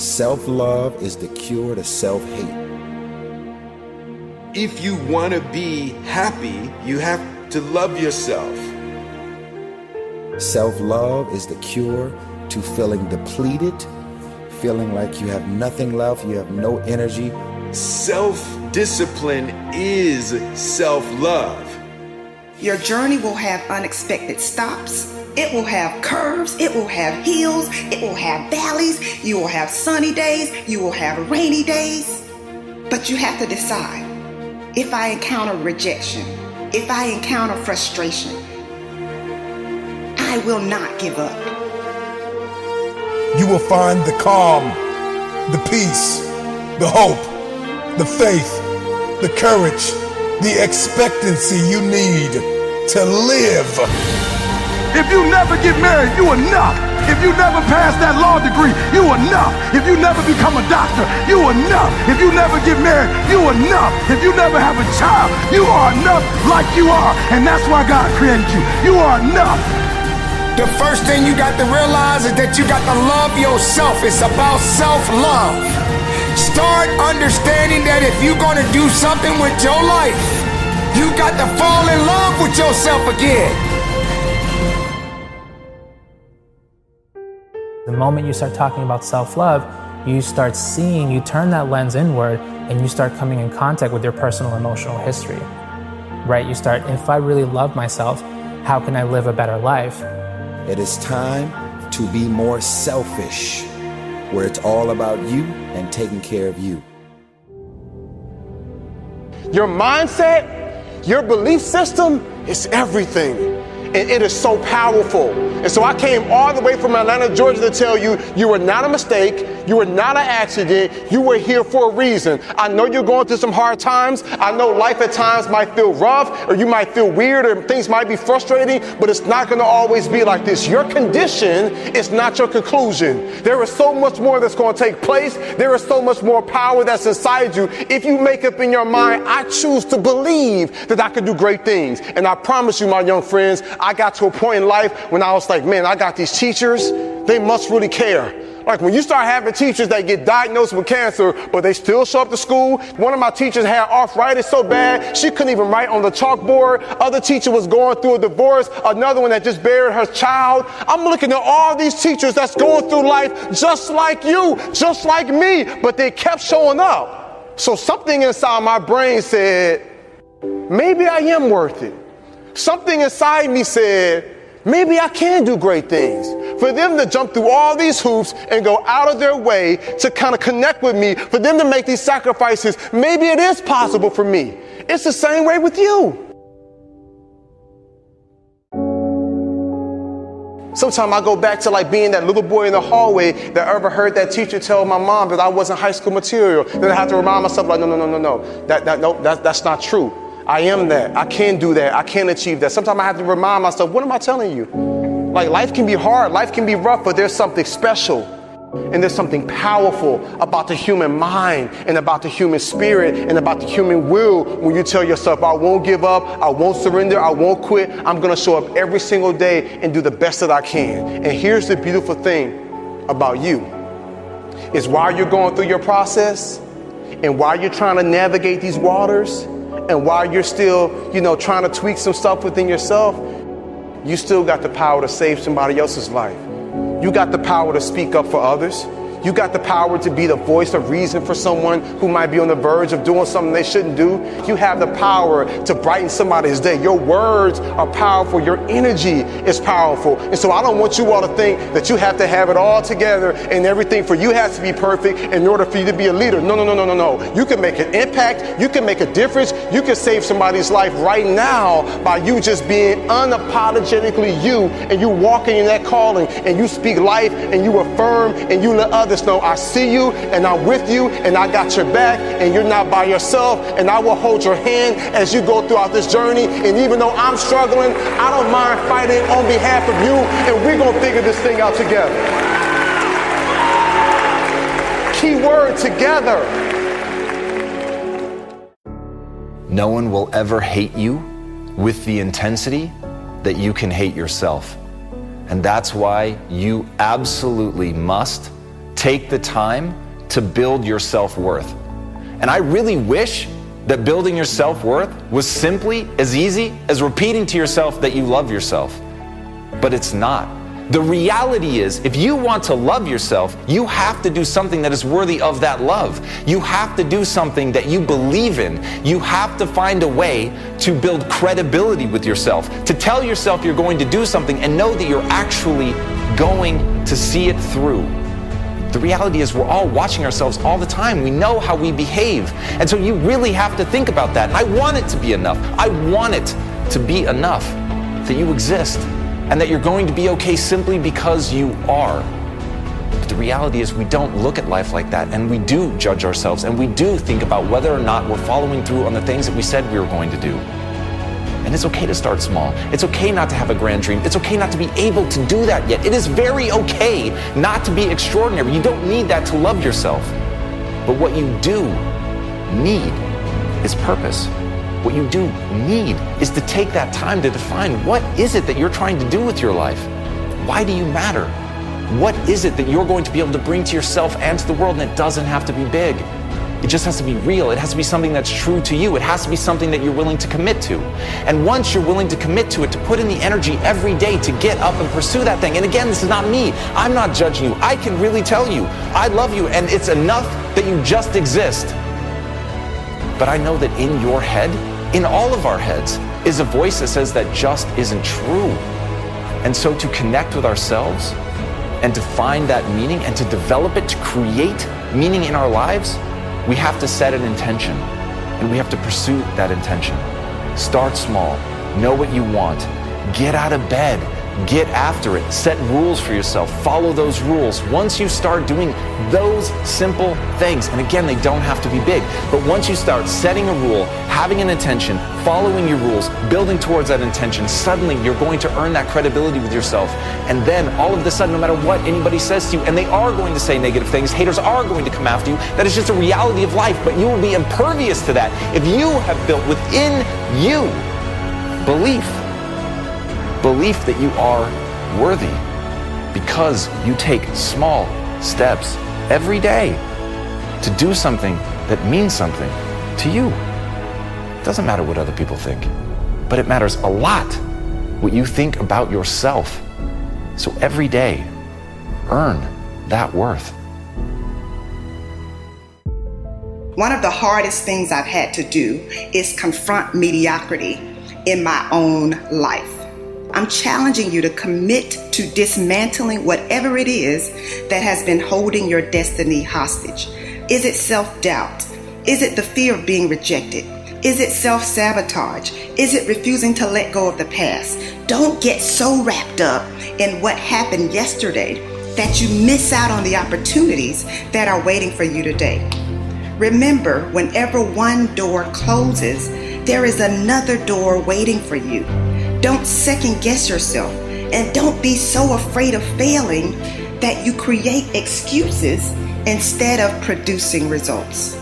Self-love is the cure to self-hate. If you want to be happy, you have to love yourself. Self-love is the cure to feeling depleted, feeling like you have nothing left, you have no energy. Self-discipline is self-love. Your journey will have unexpected stops. It will have curves. It will have hills. It will have valleys. You will have sunny days. You will have rainy days. But you have to decide. If I encounter rejection, if I encounter frustration, I will not give up. You will find the calm, the peace, the hope, the faith, the courage, the expectancy you need to live. If you never get married, you enough. If you never pass that law degree, you enough. If you never become a doctor, you enough. If you never get married, you enough. If you never have a child, you are enough like you are. And that's why God created you. You are enough. The first thing you got to realize is that you got to love yourself. It's about self-love. Start understanding that if you're going to do something with your life, you got to fall in love with yourself again. The moment you start talking about self-love, you start seeing, you turn that lens inward and you start coming in contact with your personal emotional history, right? You start, if I really love myself, how can I live a better life? It is time to be more selfish, where it's all about you and taking care of you. Your mindset, your belief system is everything. And it is so powerful. And so I came all the way from Atlanta, Georgia to tell you, you were not a mistake. You were not an accident. You were here for a reason. I know you're going through some hard times. I know life at times might feel rough, or you might feel weird, or things might be frustrating, but it's not going to always be like this. Your condition is not your conclusion. There is so much more that's going to take place. There is so much more power that's inside you. If you make up in your mind, I choose to believe that I can do great things. And I promise you, my young friends, I got to a point in life when I was like, man, I got these teachers. They must really care. Like when you start having teachers that get diagnosed with cancer, but they still show up to school. One of my teachers had arthritis so bad, she couldn't even write on the chalkboard. Other teacher was going through a divorce. Another one that just buried her child. I'm looking at all these teachers that's going through life just like you, just like me, but they kept showing up. So something inside my brain said, maybe I am worth it. Something inside me said, maybe I can do great things. For them to jump through all these hoops and go out of their way to kind of connect with me, for them to make these sacrifices, maybe it is possible for me. It's the same way with you. Sometimes I go back to like being that little boy in the hallway that ever heard that teacher tell my mom that I wasn't high school material. Then I have to remind myself like, no, that's not true. I am that. I can do that. I can achieve that. Sometimes I have to remind myself, what am I telling you? Like life can be hard, life can be rough, but there's something special and there's something powerful about the human mind and about the human spirit and about the human will when you tell yourself, I won't give up, I won't surrender, I won't quit. I'm going to show up every single day and do the best that I can. And here's the beautiful thing about you is while you're going through your process and while you're trying to navigate these waters, and while you're still, trying to tweak some stuff within yourself, you still got the power to save somebody else's life. You got the power to speak up for others. You got the power to be the voice of reason for someone who might be on the verge of doing something they shouldn't do. You have the power to brighten somebody's day. Your words are powerful. Your energy is powerful. And so I don't want you all to think that you have to have it all together and everything for you has to be perfect in order for you to be a leader. No. You can make an impact. You can make a difference. You can save somebody's life right now by you just being unapologetically you, and you walking in that calling and you speak life and you affirm and you let others know I see you and I'm with you and I got your back and you're not by yourself, and I will hold your hand as you go throughout this journey. And even though I'm struggling, I don't mind fighting on behalf of you, and we're going to figure this thing out together. Key word, together. No one will ever hate you with the intensity that you can hate yourself. And that's why you absolutely must take the time to build your self-worth. And I really wish that building your self-worth was simply as easy as repeating to yourself that you love yourself. But it's not. The reality is, if you want to love yourself, you have to do something that is worthy of that love. You have to do something that you believe in. You have to find a way to build credibility with yourself, to tell yourself you're going to do something and know that you're actually going to see it through. The reality is we're all watching ourselves all the time. We know how we behave. And so you really have to think about that. I want it to be enough. I want it to be enough that you exist and that you're going to be okay simply because you are. But the reality is we don't look at life like that, and we do judge ourselves, and we do think about whether or not we're following through on the things that we said we were going to do. And it's okay to start small. It's okay not to have a grand dream. It's okay not to be able to do that yet. It is very okay not to be extraordinary. You don't need that to love yourself. But what you do need is purpose. What you do need is to take that time to define what is it that you're trying to do with your life? Why do you matter? What is it that you're going to be able to bring to yourself and to the world? And it doesn't have to be big. It just has to be real. It has to be something that's true to you. It has to be something that you're willing to commit to. And once you're willing to commit to it, to put in the energy every day to get up and pursue that thing. And again, this is not me. I'm not judging you. I can really tell you, I love you, and it's enough that you just exist. But I know that in your head, in all of our heads, is a voice that says that just isn't true. And so to connect with ourselves and to find that meaning and to develop it, to create meaning in our lives, we have to set an intention, and we have to pursue that intention. Start small, know what you want, get out of bed, get after it, set rules for yourself, follow those rules. Once you start doing those simple things, and again, they don't have to be big, but once you start setting a rule, having an intention, following your rules, building towards that intention, suddenly you're going to earn that credibility with yourself. And then all of a sudden, no matter what anybody says to you, and they are going to say negative things, haters are going to come after you, that is just a reality of life, but you will be impervious to that if you have built within you belief that you are worthy, because you take small steps every day to do something that means something to you. It doesn't matter what other people think, but it matters a lot what you think about yourself. So every day, earn that worth. One of the hardest things I've had to do is confront mediocrity in my own life. I'm challenging you to commit to dismantling whatever it is that has been holding your destiny hostage. Is it self-doubt? Is it the fear of being rejected? Is it self-sabotage? Is it refusing to let go of the past? Don't get so wrapped up in what happened yesterday that you miss out on the opportunities that are waiting for you today. Remember, whenever one door closes, there is another door waiting for you. Don't second guess yourself, and don't be so afraid of failing that you create excuses instead of producing results.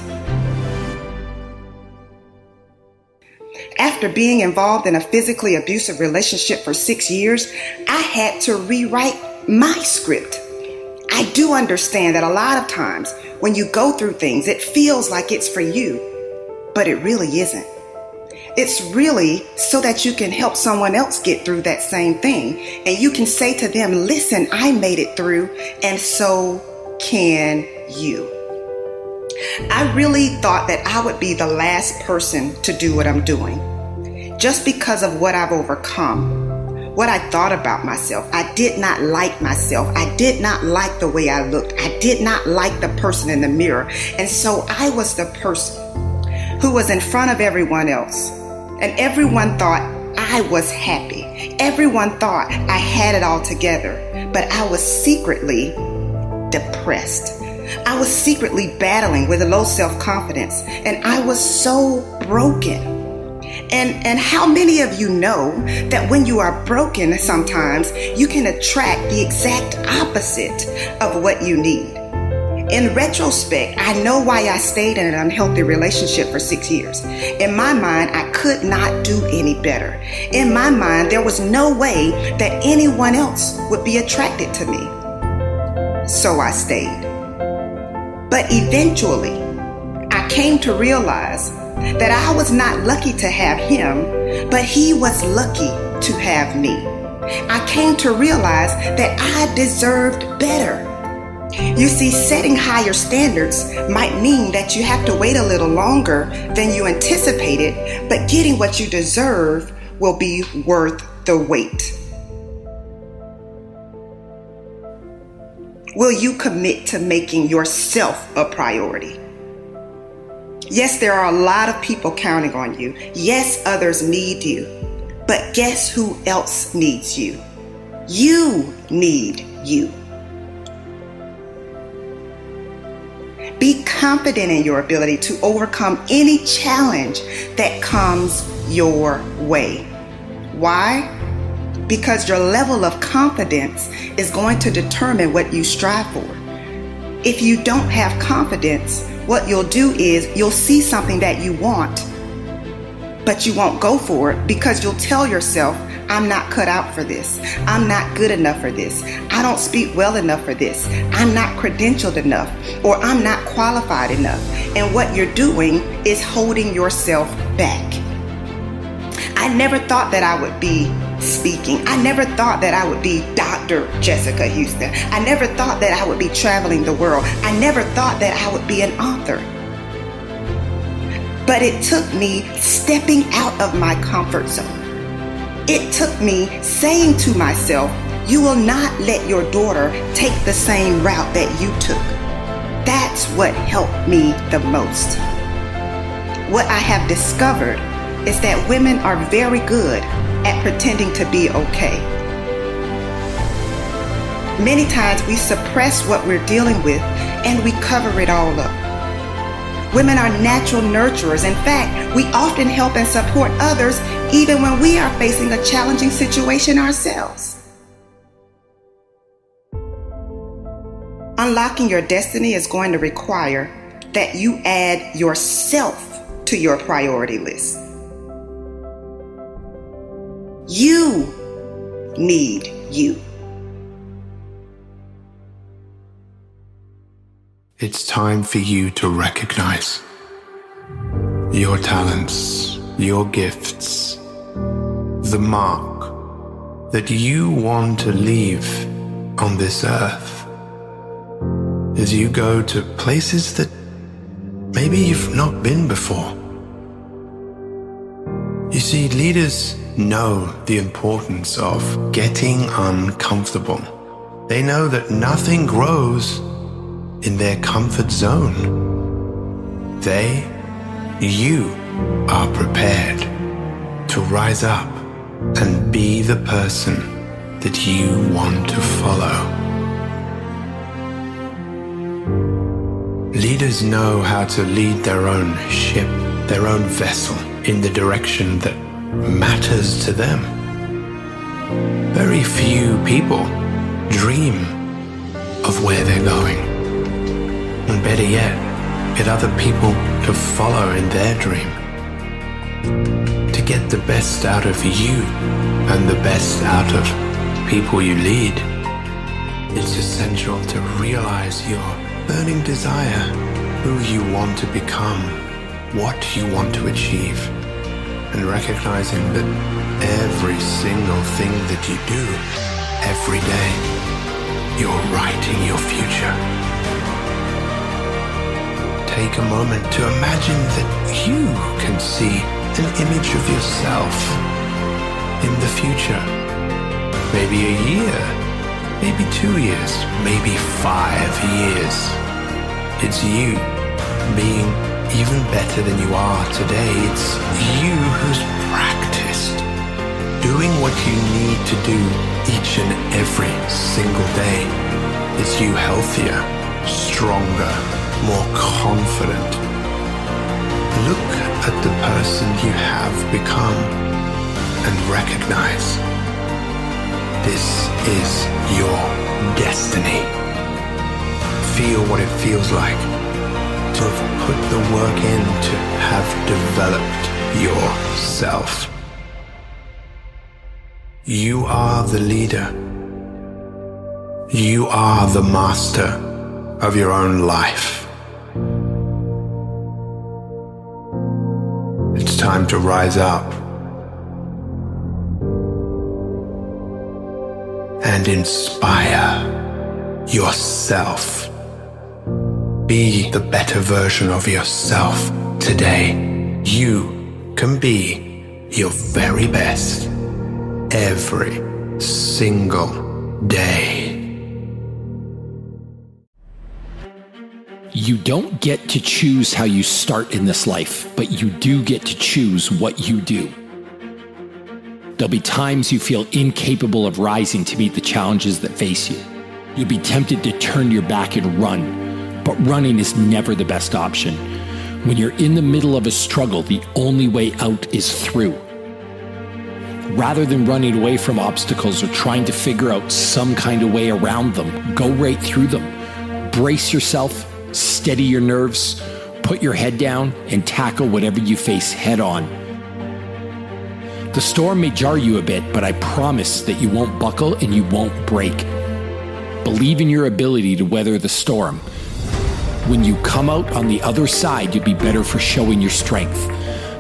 After being involved in a physically abusive relationship for 6 years, I had to rewrite my script. I do understand that a lot of times when you go through things, it feels like it's for you, but it really isn't. It's really so that you can help someone else get through that same thing. And you can say to them, listen, I made it through, and so can you. I really thought that I would be the last person to do what I'm doing, just because of what I've overcome, what I thought about myself. I did not like myself. I did not like the way I looked. I did not like the person in the mirror. And so I was the person who was in front of everyone else. And everyone thought I was happy. Everyone thought I had it all together. But I was secretly depressed. I was secretly battling with low self-confidence. And I was so broken. And how many of you know that when you are broken, sometimes you can attract the exact opposite of what you need? In retrospect, I know why I stayed in an unhealthy relationship for 6 years. In my mind, I could not do any better. In my mind, there was no way that anyone else would be attracted to me. So I stayed. But eventually, I came to realize that I was not lucky to have him, but he was lucky to have me. I came to realize that I deserved better. You see, setting higher standards might mean that you have to wait a little longer than you anticipated, but getting what you deserve will be worth the wait. Will you commit to making yourself a priority? Yes, there are a lot of people counting on you. Yes, others need you. But guess who else needs you? You need you. Be confident in your ability to overcome any challenge that comes your way. Why? Because your level of confidence is going to determine what you strive for. If you don't have confidence, what you'll do is you'll see something that you want, but you won't go for it because you'll tell yourself, I'm not cut out for this. I'm not good enough for this. I don't speak well enough for this. I'm not credentialed enough, or I'm not qualified enough. And what you're doing is holding yourself back. I never thought that I would be speaking. I never thought that I would be Dr. Jessica Houston. I never thought that I would be traveling the world. I never thought that I would be an author. But it took me stepping out of my comfort zone. It took me saying to myself, you will not let your daughter take the same route that you took. That's what helped me the most. What I have discovered is that women are very good at pretending to be okay. Many times we suppress what we're dealing with and we cover it all up. Women are natural nurturers. In fact, we often help and support others even when we are facing a challenging situation ourselves. Unlocking your destiny is going to require that you add yourself to your priority list. You need you. It's time for you to recognize your talents, your gifts, the mark that you want to leave on this earth as you go to places that maybe you've not been before. You see, leaders know the importance of getting uncomfortable. They know that nothing grows in their comfort zone. You are prepared to rise up and be the person that you want to follow. Leaders know how to lead their own ship, their own vessel, in the direction that matters to them. Very few people dream of where they're going. And better yet, get other people to follow in their dream. To get the best out of you and the best out of people you lead, it's essential to realize your burning desire, who you want to become, what you want to achieve, and recognizing that every single thing that you do, every day, you're writing your future. Take a moment to imagine that you can see an image of yourself in the future. Maybe a year, maybe 2 years, maybe 5 years. It's you being even better than you are today. It's you who's practiced doing what you need to do each and every single day. It's you healthier, stronger, more confident. Look at the person you have become and recognize this is your destiny. Feel what it feels like to have put the work in to have developed yourself. You are the leader. You are the master of your own life. time to rise up and inspire yourself. Be the better version of yourself today. You can be your very best every single day. You don't get to choose how you start in this life, but you do get to choose what you do. There'll be times you feel incapable of rising to meet the challenges that face you. You'll be tempted to turn your back and run, but running is never the best option. When you're in the middle of a struggle, the only way out is through. Rather than running away from obstacles or trying to figure out some kind of way around them, go right through them. Brace yourself, steady your nerves, put your head down, and tackle whatever you face head on. The storm may jar you a bit, but I promise that you won't buckle and you won't break. Believe in your ability to weather the storm. When you come out on the other side, you'll be better for showing your strength.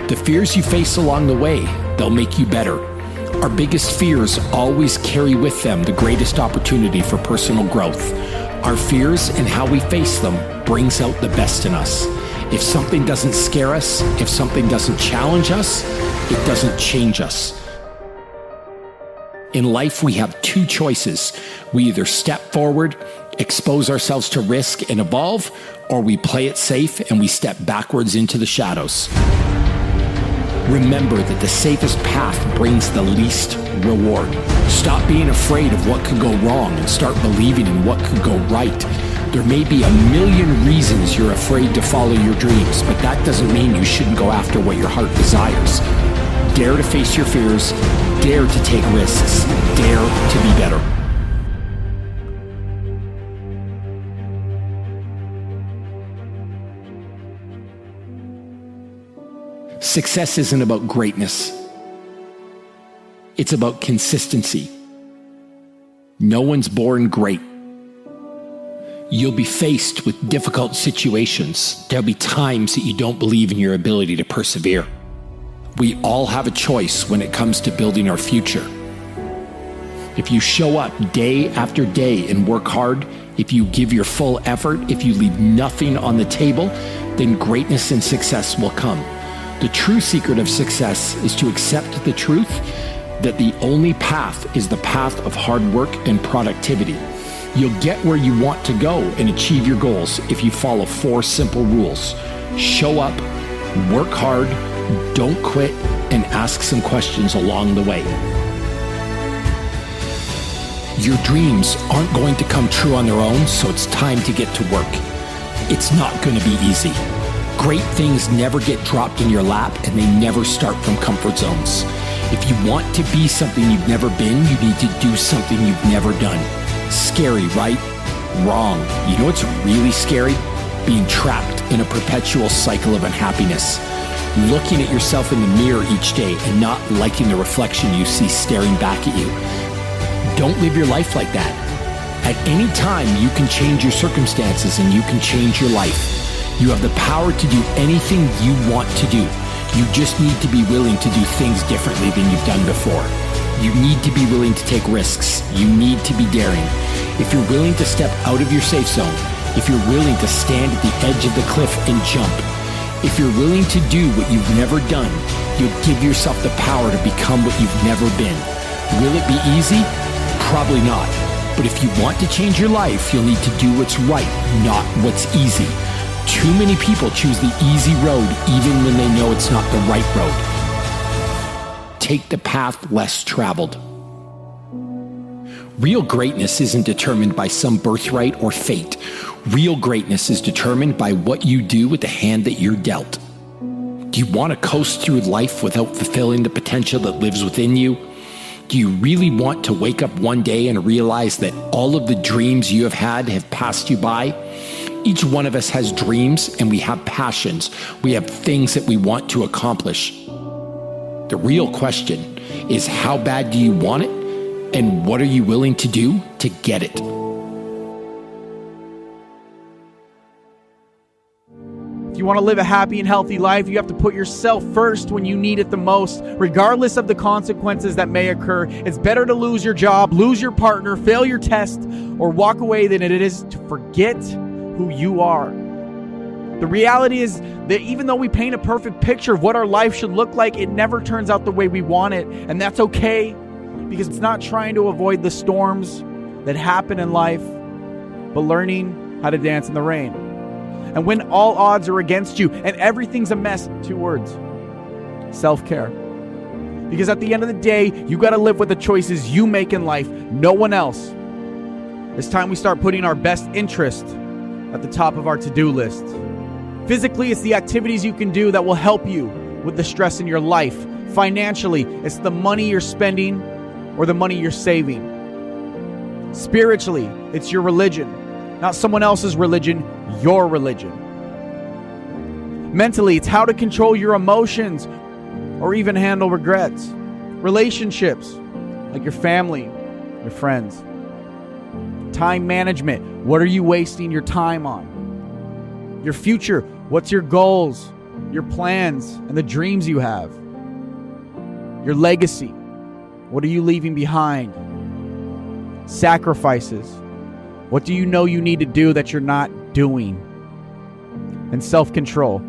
The fears you face along the way, they'll make you better. Our biggest fears always carry with them the greatest opportunity for personal growth. Our fears and how we face them brings out the best in us. If something doesn't scare us, if something doesn't challenge us, it doesn't change us. In life, we have two choices. We either step forward, expose ourselves to risk and evolve, or we play it safe and we step backwards into the shadows. Remember that the safest path brings the least reward. Stop being afraid of what could go wrong and start believing in what could go right. There may be a million reasons you're afraid to follow your dreams, but that doesn't mean you shouldn't go after what your heart desires. Dare to face your fears, dare to take risks, dare to be better. Success isn't about greatness. It's about consistency. No one's born great. You'll be faced with difficult situations. There'll be times that you don't believe in your ability to persevere. We all have a choice when it comes to building our future. If you show up day after day and work hard, if you give your full effort, if you leave nothing on the table, then greatness and success will come. The true secret of success is to accept the truth that the only path is the path of hard work and productivity. You'll get where you want to go and achieve your goals if you follow 4 simple rules. Show up, work hard, don't quit, and ask some questions along the way. Your dreams aren't going to come true on their own, so it's time to get to work. It's not going to be easy. Great things never get dropped in your lap, and they never start from comfort zones. If you want to be something you've never been, you need to do something you've never done. Scary, right? Wrong. You know what's really scary? Being trapped in a perpetual cycle of unhappiness. Looking at yourself in the mirror each day and not liking the reflection you see staring back at you. Don't live your life like that. At any time, you can change your circumstances and you can change your life. You have the power to do anything you want to do. You just need to be willing to do things differently than you've done before. You need to be willing to take risks. You need to be daring. If you're willing to step out of your safe zone, if you're willing to stand at the edge of the cliff and jump, if you're willing to do what you've never done, you'll give yourself the power to become what you've never been. Will it be easy? Probably not. But if you want to change your life, you'll need to do what's right, not what's easy. Too many people choose the easy road even when they know it's not the right road. Take the path less traveled. Real greatness isn't determined by some birthright or fate. Real greatness is determined by what you do with the hand that you're dealt. Do you want to coast through life without fulfilling the potential that lives within you? Do you really want to wake up one day and realize that all of the dreams you have had have passed you by? Each one of us has dreams and we have passions. We have things that we want to accomplish. The real question is, how bad do you want it? And what are you willing to do to get it? you want to live a happy and healthy life, you have to put yourself first when you need it the most, regardless of the consequences that may occur. It's better to lose your job, lose your partner, fail your test, or walk away than it is to forget who you are. The reality is that even though we paint a perfect picture of what our life should look like, it never turns out the way we want it. And that's okay, because it's not trying to avoid the storms that happen in life, but learning how to dance in the rain. And when all odds are against you and everything's a mess, 2 words: self-care. Because at the end of the day, you got to live with the choices you make in life, no one else. It's time we start putting our best interest at the top of our to-do list. Physically, it's the activities you can do that will help you with the stress in your life. Financially, it's the money you're spending or the money you're saving. Spiritually, it's your religion, not someone else's religion, your religion. Mentally, it's how to control your emotions or even handle regrets. Relationships, like your family, your friends. Time management, what are you wasting your time on? Your future, what's your goals, your plans, and the dreams you have? Your legacy, what are you leaving behind? Sacrifices, what do you know you need to do that you're not doing? And self-control,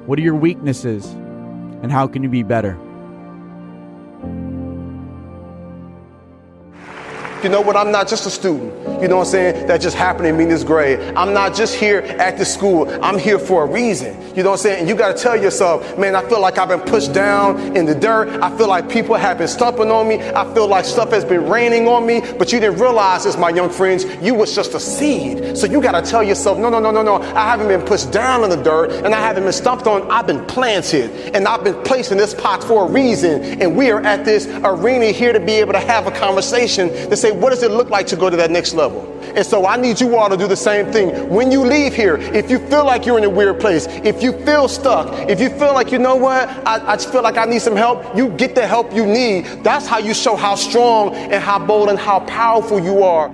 what are your weaknesses and how can you be better? You know what? I'm not just a student, you know what I'm saying, that just happened to me in this grade. I'm not just here at this school. I'm here for a reason. You know what I'm saying? And you got to tell yourself, man, I feel like I've been pushed down in the dirt. I feel like people have been stomping on me. I feel like stuff has been raining on me. But you didn't realize this, my young friends. You was just a seed. So you got to tell yourself, no. I haven't been pushed down in the dirt and I haven't been stomped on. I've been planted and I've been placed in this pot for a reason. And we are at this arena here to be able to have a conversation to say, what does it look like to go to that next level? And so I need you all to do the same thing. When you leave here, if you feel like you're in a weird place, if you feel stuck, if you feel like, you know what, I just feel like I need some help, you get the help you need. That's how you show how strong and how bold and how powerful you are.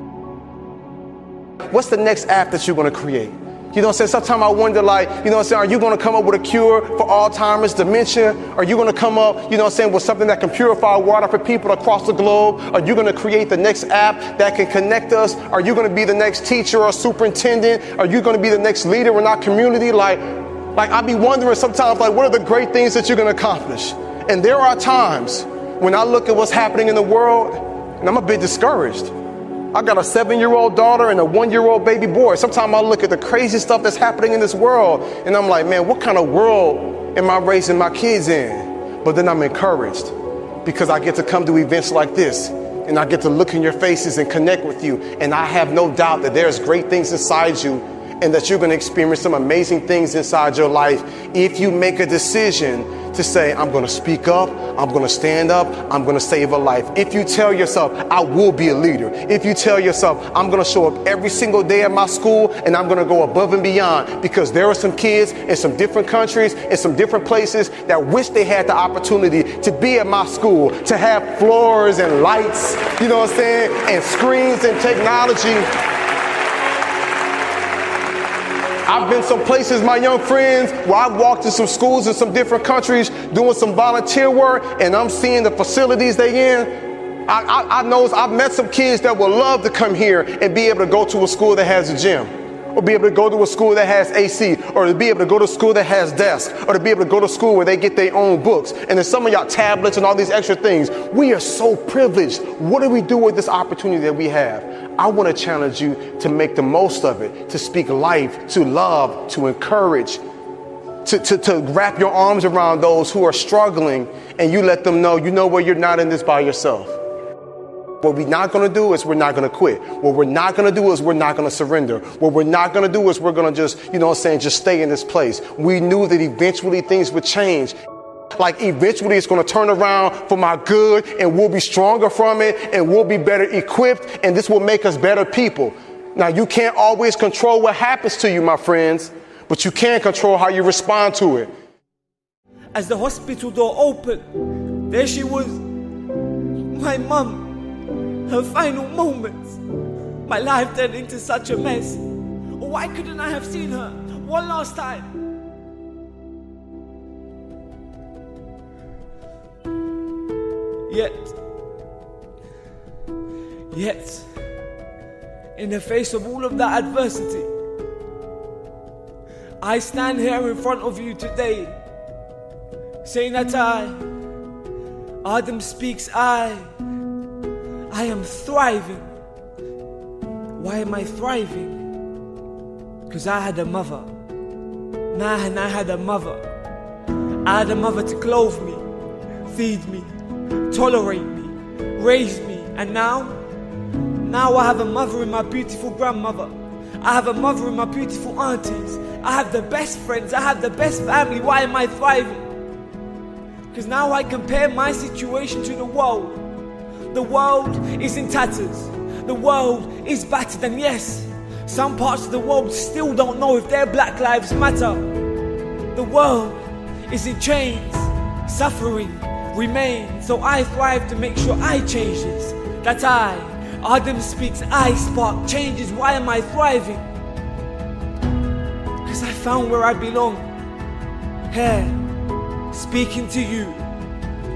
What's the next app that you're going to create? You know what I'm saying? Sometimes I wonder, like, you know what I'm saying, are you going to come up with a cure for Alzheimer's, dementia? Are you going to come up, you know what I'm saying, with something that can purify water for people across the globe? Are you going to create the next app that can connect us? Are you going to be the next teacher or superintendent? Are you going to be the next leader in our community? Like I be wondering sometimes, like, what are the great things that you're going to accomplish? And there are times when I look at what's happening in the world, and I'm a bit discouraged. I got a 7-year-old daughter and a 1-year-old baby boy. Sometimes I look at the crazy stuff that's happening in this world, and I'm like, man, what kind of world am I raising my kids in? But then I'm encouraged because I get to come to events like this, and I get to look in your faces and connect with you. And I have no doubt that there's great things inside you and that you're going to experience some amazing things inside your life if you make a decision to say, I'm going to speak up, I'm going to stand up, I'm going to save a life. If you tell yourself, I will be a leader. If you tell yourself, I'm going to show up every single day at my school and I'm going to go above and beyond, because there are some kids in some different countries, in some different places that wish they had the opportunity to be at my school, to have floors and lights, you know what I'm saying, and screens and technology. I've been some places, my young friends, where I've walked to some schools in some different countries doing some volunteer work, and I'm seeing the facilities they in. I've met some kids that would love to come here and be able to go to a school that has a gym, or be able to go to a school that has AC, or to be able to go to a school that has desks, or to be able to go to school where they get their own books. And then some of y'all tablets and all these extra things. We are so privileged. What do we do with this opportunity that we have? I want to challenge you to make the most of it, to speak life, to love, to encourage, to wrap your arms around those who are struggling, and you let them know, you know what, you're not in this by yourself. What we're not going to do is we're not going to quit. What we're not going to do is we're not going to surrender. What we're not going to do is we're going to just, you know what I'm saying, just stay in this place. We knew that eventually things would change. Like eventually it's going to turn around for my good, and we'll be stronger from it, and we'll be better equipped, and this will make us better people. Now, you can't always control what happens to you, my friends, but you can control how you respond to it. As the hospital door opened, there she was, my mum, her final moments. My life turned into such a mess. Why couldn't I have seen her one last time? Yet, in the face of all of that adversity, I stand here in front of you today, saying that Adam Speaks, I am thriving. Why am I thriving? Because I had a mother. And I had a mother. I had a mother to clothe me, feed me, tolerate me, raise me. And now I have a mother in my beautiful grandmother. I have a mother in my beautiful aunties. I have the best friends. I have the best family. Why am I thriving? Because now I compare my situation to the world. The world is in tatters. The world is battered. And yes, some parts of the world still don't know if their Black Lives Matter. The world is in chains. Suffering remains. So I thrive to make sure I change this. That Adam Speaks, I spark changes. Why am I thriving? Because I found where I belong. Here, speaking to you.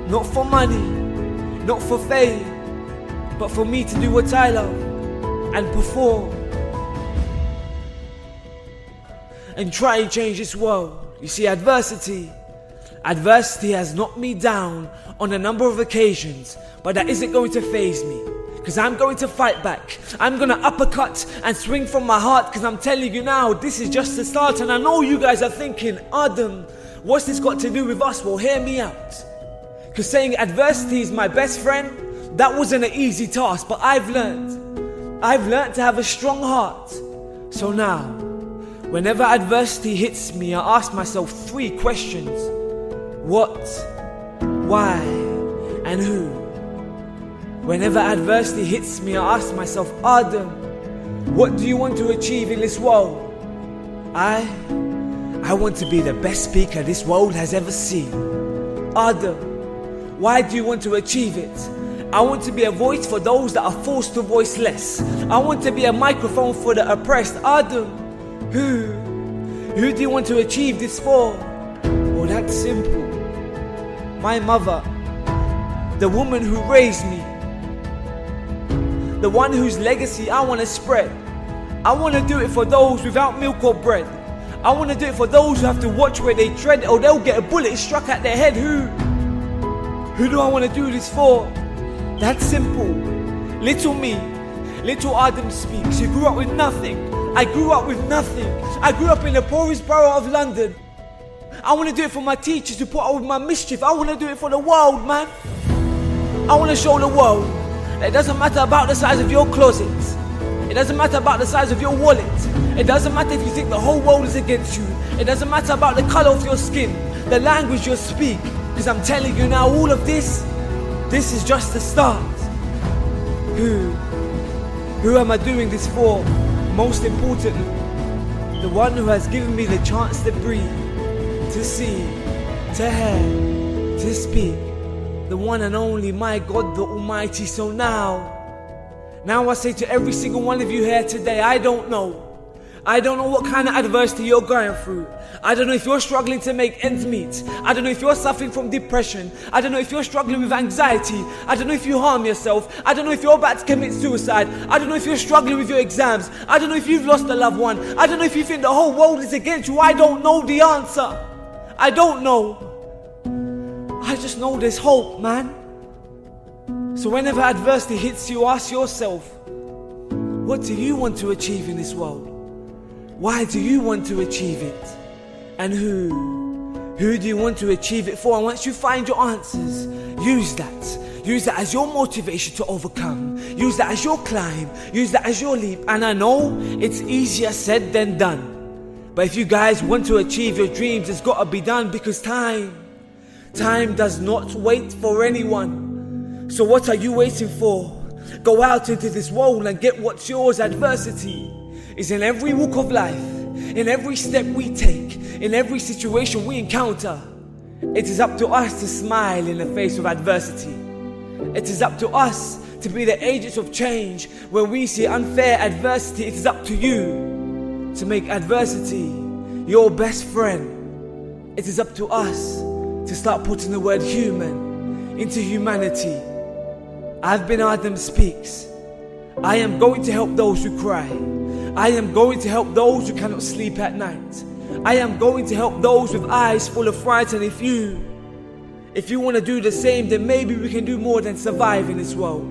Not for money, not for fame, but for me to do what I love and perform and try to change this world. You see, adversity has knocked me down on a number of occasions, but that isn't going to faze me. Because I'm going to fight back. I'm going to uppercut and swing from my heart, because I'm telling you now, this is just the start. And I know you guys are thinking, Adam, what's this got to do with us? Well, hear me out. Because saying adversity is my best friend, that wasn't an easy task, but I've learned to have a strong heart. So now, whenever adversity hits me, I ask myself 3 questions. What, why, and who? Whenever adversity hits me, I ask myself, Adam, what do you want to achieve in this world? I want to be the best speaker this world has ever seen. Adam, why do you want to achieve it? I want to be a voice for those that are forced to voice less. I want to be a microphone for the oppressed. Adam, who do you want to achieve this for? Well, that's simple. My mother, the woman who raised me, the one whose legacy I want to spread. I want to do it for those without milk or bread. I want to do it for those who have to watch where they tread, or they'll get a bullet struck at their head. Who do I want to do this for? That's simple. Little me, little Adam Speaks, who grew up with nothing. I grew up with nothing. I grew up in the poorest borough of London. I want to do it for my teachers who put up with my mischief. I want to do it for the world, man. I want to show the world that it doesn't matter about the size of your closet. It doesn't matter about the size of your wallet. It doesn't matter if you think the whole world is against you. It doesn't matter about the color of your skin, the language you speak. Because I'm telling you now, all of this is just the start. Who am I doing this for? Most importantly, the one who has given me the chance to breathe, to see, to hear, to speak. The one and only, my God, the Almighty. So now I say to every single one of you here today, I don't know what kind of adversity you're going through. I don't know if you're struggling to make ends meet. I don't know if you're suffering from depression. I don't know if you're struggling with anxiety. I don't know if you harm yourself. I don't know if you're about to commit suicide. I don't know if you're struggling with your exams. I don't know if you've lost a loved one. I don't know if you think the whole world is against you. I don't know the answer. I don't know. I just know there's hope, man. So whenever adversity hits you, ask yourself, what do you want to achieve in this world? Why do you want to achieve it? And who do you want to achieve it for? And once you find your answers, use that as your motivation to overcome. Use that as your climb. Use that as your leap. And I know it's easier said than done. But if you guys want to achieve your dreams, it's got to be done, because time does not wait for anyone. So what are you waiting for? Go out into this world and get what's yours. Adversity is in every walk of life, in every step we take, in every situation we encounter. It is up to us to smile in the face of adversity. It is up to us to be the agents of change when we see unfair adversity. It is up to you to make adversity your best friend. It is up to us to start putting the word human into humanity. I've been Adam Speaks. I am going to help those who cry. I am going to help those who cannot sleep at night. I am going to help those with eyes full of fright. And if you want to do the same, then maybe we can do more than survive in this world.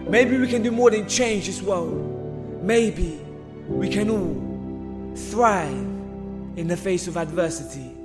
Maybe we can do more than change this world. Maybe we can all thrive in the face of adversity.